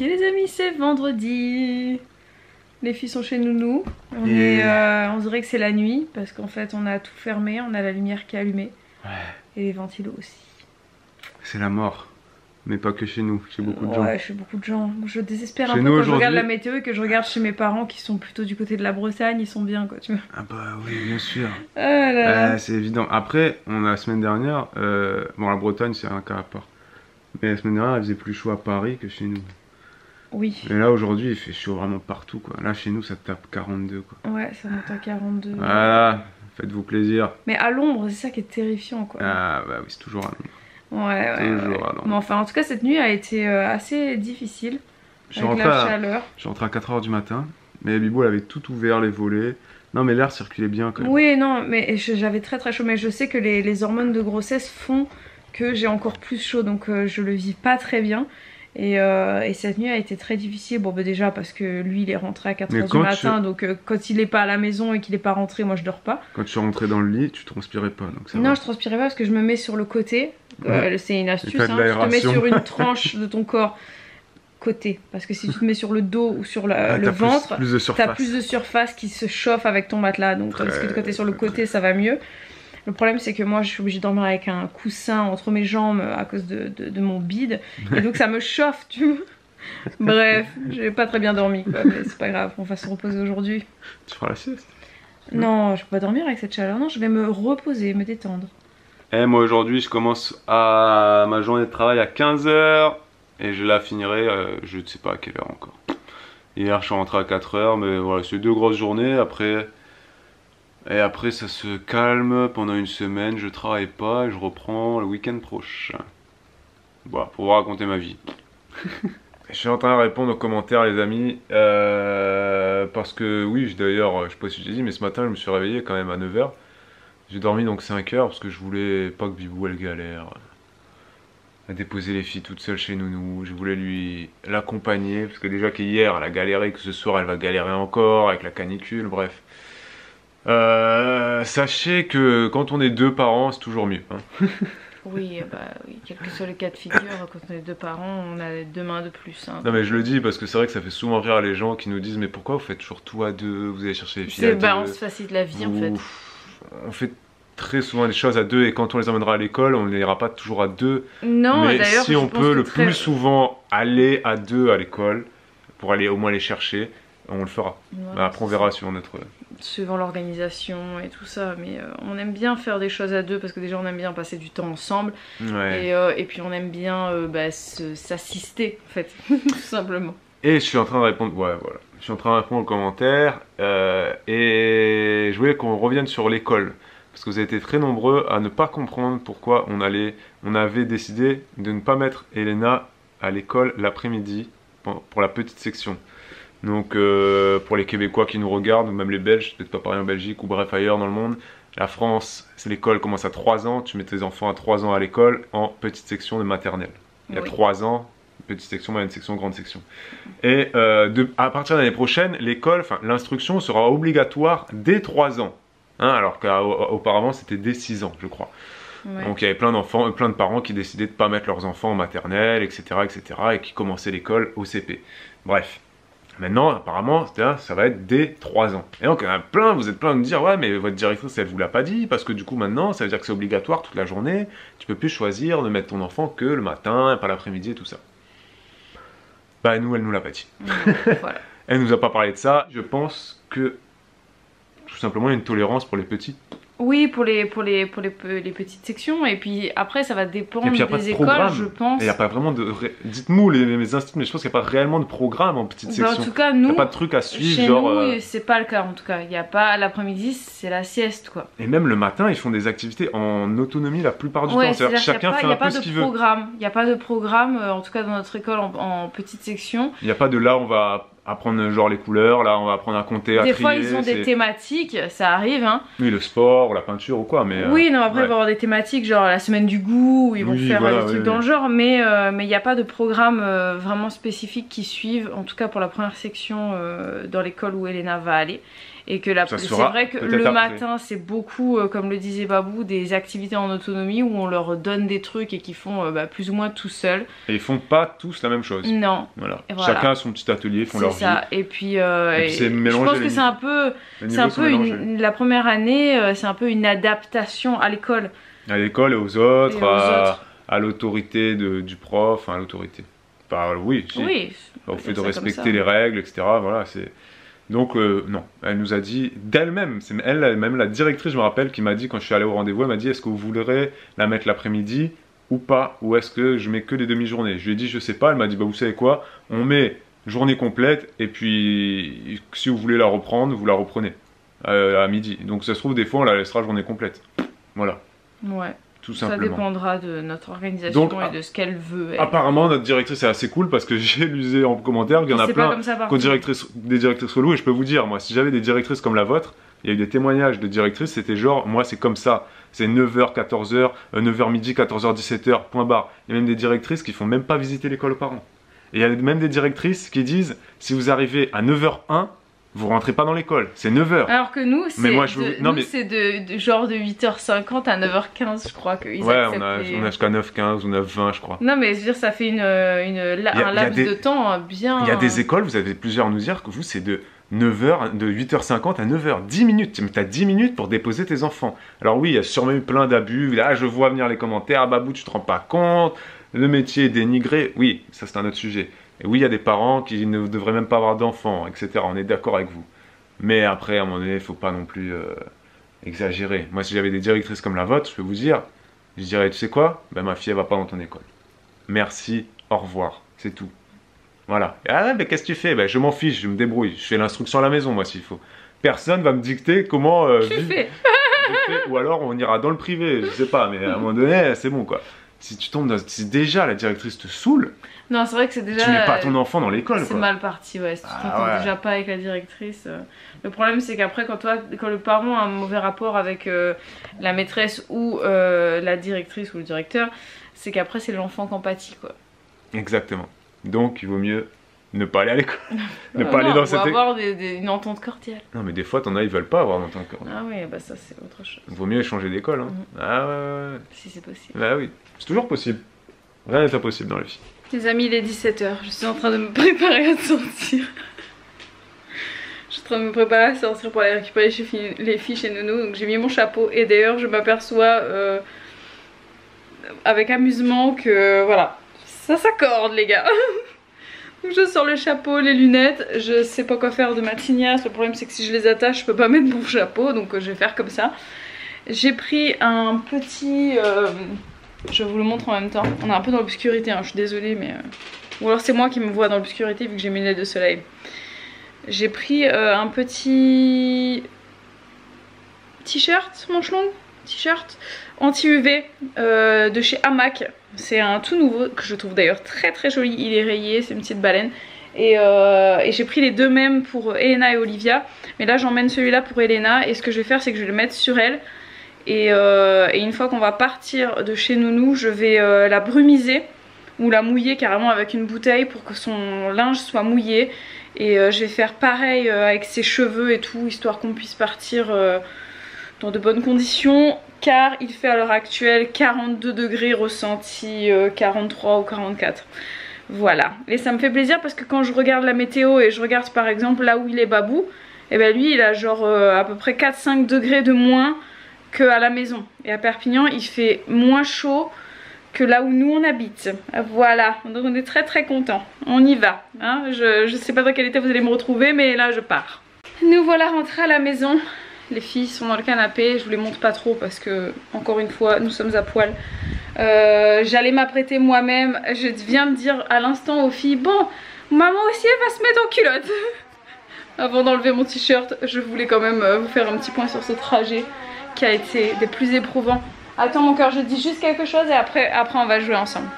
les amis, c'est vendredi. Les filles sont chez Nounou. On dirait que c'est la nuit parce qu'en fait on a tout fermé, on a la lumière qui est allumée. Ouais. Et les ventilos aussi. C'est la mort. Mais pas que chez nous, chez beaucoup de gens. Ouais, chez beaucoup de gens. Je désespère un peu quand je regarde la météo et que je regarde chez mes parents qui sont plutôt du côté de la Bretagne, ils sont bien quoi, tu vois. Ah bah oui, bien sûr. C'est évident. Après, la semaine dernière, bon la Bretagne c'est un cas à part. Mais la semaine dernière, il faisait plus chaud à Paris que chez nous. Oui. Et là aujourd'hui, il fait chaud vraiment partout quoi. Là chez nous, ça tape 42 quoi. Ouais, ça monte à 42. Voilà, faites-vous plaisir. Mais à l'ombre, c'est ça qui est terrifiant quoi. Ah bah oui, c'est toujours à l'ombre. Ouais. Mais enfin, en tout cas, cette nuit a été assez difficile. Avec la chaleur. Je suis rentré à 4 h du matin. Mais Bibou, elle avait tout ouvert, les volets. Non, mais l'air circulait bien quand même. Oui, non, mais j'avais très chaud. Mais je sais que les hormones de grossesse font que j'ai encore plus chaud. Donc, je le vis pas très bien. Et cette nuit a été très difficile. Bon, bah, déjà parce que lui, il est rentré à 4 h du matin. Donc, quand il est pas à la maison et qu'il est pas rentré, moi, je dors pas. Quand tu es rentré dans le lit, tu transpirais pas. Donc ça non, va. je transpirais pas parce que je me mets sur le côté. C'est une astuce, hein. Tu te mets sur une tranche de ton corps côté. Parce que si tu te mets sur le dos ou sur le ventre, t'as plus de surface qui se chauffe avec ton matelas. Donc, tandis que quand t'es sur le côté, ça va mieux. Le problème, c'est que moi, je suis obligée de dormir avec un coussin entre mes jambes à cause de mon bide. Et donc, ça me chauffe, tu vois. Bref, j'ai pas très bien dormi, quoi. Mais c'est pas grave, on va se reposer aujourd'hui. Tu feras la sieste? Non, je peux pas dormir avec cette chaleur. Non, je vais me reposer, me détendre. Et moi, aujourd'hui, je commence ma journée de travail à 15 h. Et je la finirai, je ne sais pas à quelle heure encore. Hier, je suis rentré à 4 h. Mais voilà, c'est 2 grosses journées. Et après ça se calme pendant une semaine, je travaille pas et je reprends le week-end prochain. Voilà, pour vous raconter ma vie. Je suis en train de répondre aux commentaires les amis, parce que oui, d'ailleurs, je sais pas si je l'ai dit, mais ce matin je me suis réveillé quand même à 9 h. J'ai dormi donc 5 h parce que je voulais pas que Bibou elle galère à déposer les filles toutes seules chez Nounou. Je voulais l'accompagner, parce que déjà qu'hier elle a galéré, que ce soir elle va galérer encore avec la canicule, bref. Sachez que quand on est 2 parents, c'est toujours mieux. Hein. Oui, quel que soit le cas de figure, quand on est 2 parents, on a 2 mains de plus. Hein. Non mais je le dis parce que c'est vrai que ça fait souvent rire les gens qui nous disent mais pourquoi vous faites toujours tout à 2, vous allez chercher les filles à 2. On se facilite la vie en fait. On fait très souvent des choses à 2 et quand on les emmènera à l'école, on n'ira pas toujours à 2. Non, mais si on peut le plus souvent aller à 2 à l'école, pour aller au moins les chercher, on le fera. Ouais, après on verra sur notre... Suivant l'organisation et tout ça, mais on aime bien faire des choses à 2 parce que déjà on aime bien passer du temps ensemble. Ouais. Et puis on aime bien s'assister en fait, tout simplement. Et je suis en train de répondre, ouais voilà, je suis en train de répondre aux commentaires et je voulais qu'on revienne sur l'école. Parce que vous avez été très nombreux à ne pas comprendre pourquoi on avait décidé de ne pas mettre Elena à l'école l'après-midi pour la petite section. Donc pour les Québécois qui nous regardent, ou même les Belges, peut-être pas pareil en Belgique ou bref ailleurs dans le monde, la France, l'école commence à 3 ans, tu mets tes enfants à 3 ans à l'école en petite section de maternelle. Il y a 3 ans, petite section, moyenne section, grande section. Et à partir de l'année prochaine, l'école, l'instruction sera obligatoire dès 3 ans. Hein, alors qu'auparavant c'était dès 6 ans je crois. Ouais. Donc il y avait plein de parents qui décidaient de ne pas mettre leurs enfants en maternelle, etc. et qui commençaient l'école au CP. Bref. Maintenant, apparemment, ça va être dès 3 ans. Et donc, il y en a vous êtes plein de me dire, ouais, mais votre directrice, elle vous l'a pas dit, parce que du coup, maintenant, ça veut dire que c'est obligatoire toute la journée. Tu peux plus choisir de mettre ton enfant que le matin, pas l'après-midi et tout ça. Bah, nous, elle nous l'a pas dit. Voilà. Elle nous a pas parlé de ça. Je pense que, tout simplement, il y a une tolérance pour les petits. Oui, pour les petites sections, et puis après ça va dépendre des écoles, je pense. Il n'y a pas vraiment de... Dites-nous mes instituts, mais je pense qu'il n'y a pas réellement de programme en petite section. En tout cas, nous, il n'y a pas de truc à suivre, chez genre... nous, c'est pas le cas en tout cas. Il n'y a pas l'après-midi, c'est la sieste quoi. Et même le matin, ils font des activités en autonomie la plupart du temps. C'est-à-dire chacun fait un peu ce qu'il veut. Il n'y a pas de programme, en tout cas dans notre école en petite section. Il n'y a pas de là, on va apprendre genre les couleurs, là on va apprendre à compter, à des trier. Fois ils ont des thématiques, ça arrive hein. Oui, le sport ou la peinture ou quoi, mais... Oui, non, après il va y avoir des thématiques genre la semaine du goût, où ils vont faire des trucs dans le genre, mais il n'y a pas de programme vraiment spécifique qui suivent, en tout cas pour la première section dans l'école où Elena va aller. Et que c'est vrai que le matin c'est beaucoup, comme le disait Babou, des activités en autonomie où on leur donne des trucs et qu'ils font plus ou moins tout seuls. Et ils font pas tous la même chose. Non. Voilà. Chacun a son petit atelier, font leur vie. C'est ça. Et puis je pense que c'est un peu, la première année, c'est un peu une adaptation à l'école. À l'école et aux autres, à l'autorité du prof, à l'autorité. Oui, au fait de respecter les règles, etc. Voilà, c'est... Donc non, elle nous a dit d'elle-même, c'est elle-même la directrice, je me rappelle, qui m'a dit quand je suis allé au rendez-vous, elle m'a dit est-ce que vous voudrez la mettre l'après-midi ou pas, ou est-ce que je mets que les demi-journées? Je lui ai dit je sais pas, elle m'a dit bah vous savez quoi, on met journée complète et puis si vous voulez la reprendre, vous la reprenez à midi. Donc ça se trouve des fois on la laissera journée complète. Voilà. Ouais. Tout simplement. Ça dépendra de notre organisation et de ce qu'elle veut. Apparemment, notre directrice est assez cool parce que j'ai lu en commentaire qu'il y en a plein des directrices relou. Et je peux vous dire, moi, si j'avais des directrices comme la vôtre, il y a eu des témoignages de directrices, c'était genre, moi, c'est comme ça. C'est 9h, 14h, 9h midi, 14h, 17h, point barre. Il y a même des directrices qui font même pas visiter l'école aux parents. Et il y a même des directrices qui disent, si vous arrivez à 9h01, vous rentrez pas dans l'école, c'est 9h. Alors que nous, c'est de genre de 8h50 à 9h15, je crois qu'ils acceptent. Ouais, on a jusqu'à 9h15 ou 9h20, je crois. Non, mais je veux dire, ça fait un laps de temps bien... Il y a des écoles, vous avez plusieurs à nous dire que vous, c'est de 9h, de 8h50 à 9h, 10 minutes. Mais t'as 10 minutes pour déposer tes enfants. Alors oui, il y a sûrement eu plein d'abus. Là, je vois venir les commentaires, Babou, tu te rends pas compte, le métier est dénigré. Oui, ça c'est un autre sujet. Et oui, il y a des parents qui ne devraient même pas avoir d'enfants, etc. On est d'accord avec vous. Mais après, à un moment donné, il ne faut pas non plus exagérer. Moi, si j'avais des directrices comme la vôtre, je peux vous dire, je dirais, tu sais quoi, ben, ma fille, elle va pas dans ton école. Merci, au revoir, c'est tout. Voilà. Ah, mais qu'est-ce que tu fais? Ben, je m'en fiche, je me débrouille. Je fais l'instruction à la maison, moi, s'il faut. Personne va me dicter comment vivre. Ou alors, on ira dans le privé, je sais pas. Mais à un moment donné, c'est bon, quoi. Si tu tombes si déjà la directrice te saoule, non, c'est vrai que c'est déjà... Tu mets pas ton enfant dans l'école, c'est mal parti, ouais. Si tu t'entends déjà pas avec la directrice. Le problème, c'est qu'après, quand le parent a un mauvais rapport avec la maîtresse ou la directrice ou le directeur, c'est qu'après, c'est l'enfant qui en pâtit, quoi. Exactement. Donc, il vaut mieux ne pas aller à l'école. Ne pas aller dans cette école. Avoir une entente cordiale. Non, mais des fois, t'en as, ils veulent pas avoir une entente cordiale. Ah oui, bah ça, c'est autre chose. Il vaut mieux changer d'école. Hein. Ah ouais. Si c'est possible. Bah oui, c'est toujours possible. Rien n'est impossible dans la vie. Les amis, il est 17h, je suis en train de me préparer à sortir. Je suis en train de me préparer à sortir pour aller récupérer les filles chez Nounou. Donc j'ai mis mon chapeau et d'ailleurs je m'aperçois avec amusement que voilà, ça s'accorde les gars. Donc je sors le chapeau, les lunettes, je sais pas quoi faire de ma tignasse. Le problème c'est que si je les attache je peux pas mettre mon chapeau, donc je vais faire comme ça. J'ai pris un petit... je vous le montre en même temps. On est un peu dans l'obscurité, hein, je suis désolée, mais... Ou alors c'est moi qui me vois dans l'obscurité vu que j'ai mes lunettes de soleil. J'ai pris un petit t-shirt, manche longue, t-shirt anti-UV de chez Hamac. C'est un tout nouveau que je trouve d'ailleurs très très joli. Il est rayé, c'est une petite baleine. Et j'ai pris les deux mêmes pour Elena et Olivia. Mais là j'emmène celui-là pour Elena. Et ce que je vais faire, c'est que je vais le mettre sur elle. Et une fois qu'on va partir de chez Nounou, je vais la brumiser ou la mouiller carrément avec une bouteille pour que son linge soit mouillé. Et je vais faire pareil avec ses cheveux et tout, histoire qu'on puisse partir dans de bonnes conditions. Car il fait à l'heure actuelle 42 degrés ressenti 43 ou 44. Voilà, et ça me fait plaisir parce que quand je regarde la météo et je regarde par exemple là où il est Babou, et ben lui il a genre à peu près 4-5 degrés de moins qu'à la maison. Et à Perpignan il fait moins chaud que là où nous on habite. Voilà, donc on est très très contents. On y va, hein. Je sais pas dans quel état vous allez me retrouver, mais là je pars. Nous voilà rentrés à la maison. Les filles sont dans le canapé, je vous les montre pas trop parce que encore une fois nous sommes à poil. J'allais m'apprêter moi-même, je viens de dire à l'instant aux filles, bon maman aussi elle va se mettre en culotte. Avant d'enlever mon t-shirt, je voulais quand même vous faire un petit point sur ce trajet qui a été des plus éprouvants. Attends mon cœur, je dis juste quelque chose et après on va jouer ensemble.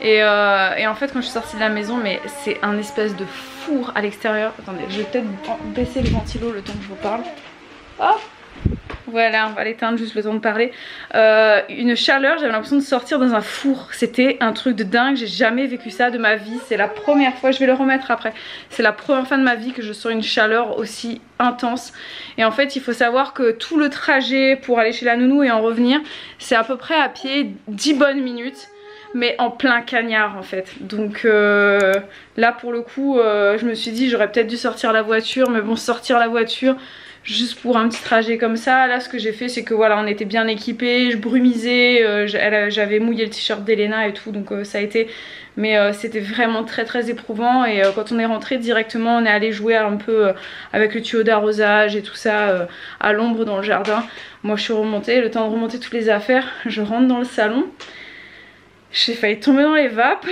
Et en fait quand je suis sortie de la maison, mais c'est un espèce de four à l'extérieur. Attendez, je vais peut-être baisser le ventilo le temps que je vous parle. Hop, voilà, on va l'éteindre juste le temps de parler. Une chaleur, j'avais l'impression de sortir dans un four. C'était un truc de dingue, j'ai jamais vécu ça de ma vie. C'est la première fois, je vais le remettre après. C'est la première fois de ma vie que je sens une chaleur aussi intense. Et en fait il faut savoir que tout le trajet pour aller chez la nounou et en revenir, c'est à peu près à pied 10 bonnes minutes. Mais en plein cagnard en fait. Donc là pour le coup je me suis dit j'aurais peut-être dû sortir la voiture. Mais bon, sortir la voiture juste pour un petit trajet comme ça, là ce que j'ai fait c'est que voilà, on était bien équipés, je brumisais, j'avais mouillé le t-shirt d'Elena et tout, donc ça a été, mais c'était vraiment très éprouvant. Et quand on est rentré directement, on est allé jouer un peu avec le tuyau d'arrosage et tout ça à l'ombre dans le jardin. Moi je suis remontée, le temps de remonter toutes les affaires, je rentre dans le salon, j'ai failli tomber dans les vapes.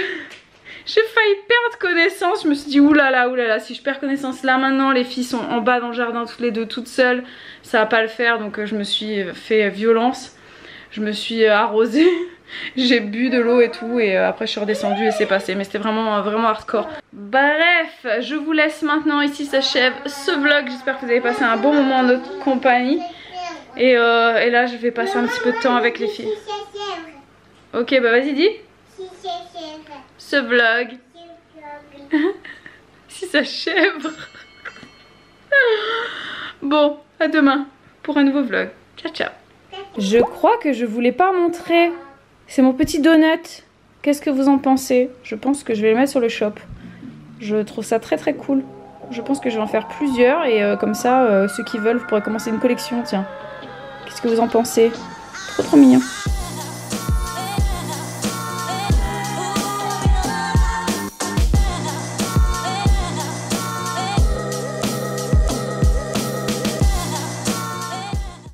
J'ai failli perdre connaissance, je me suis dit oulala, si je perds connaissance là maintenant, les filles sont en bas dans le jardin toutes les deux toutes seules, ça va pas le faire. Donc je me suis fait violence, je me suis arrosée, j'ai bu de l'eau et tout, et après je suis redescendue et c'est passé. Mais c'était vraiment hardcore. Bref, je vous laisse maintenant, ici s'achève ce vlog, j'espère que vous avez passé un bon moment en notre compagnie. Et là je vais passer un petit peu de temps avec les filles. Ok, bah vas-y dis. Ce vlog. Si ça chèvre. Bon, à demain pour un nouveau vlog. Ciao ciao. Je crois que je vous l'ai pas montré. C'est mon petit donut. Qu'est-ce que vous en pensez? Je pense que je vais le mettre sur le shop. Je trouve ça très cool. Je pense que je vais en faire plusieurs et comme ça ceux qui veulent vous pourrez commencer une collection. Tiens. Qu'est-ce que vous en pensez? Trop mignon.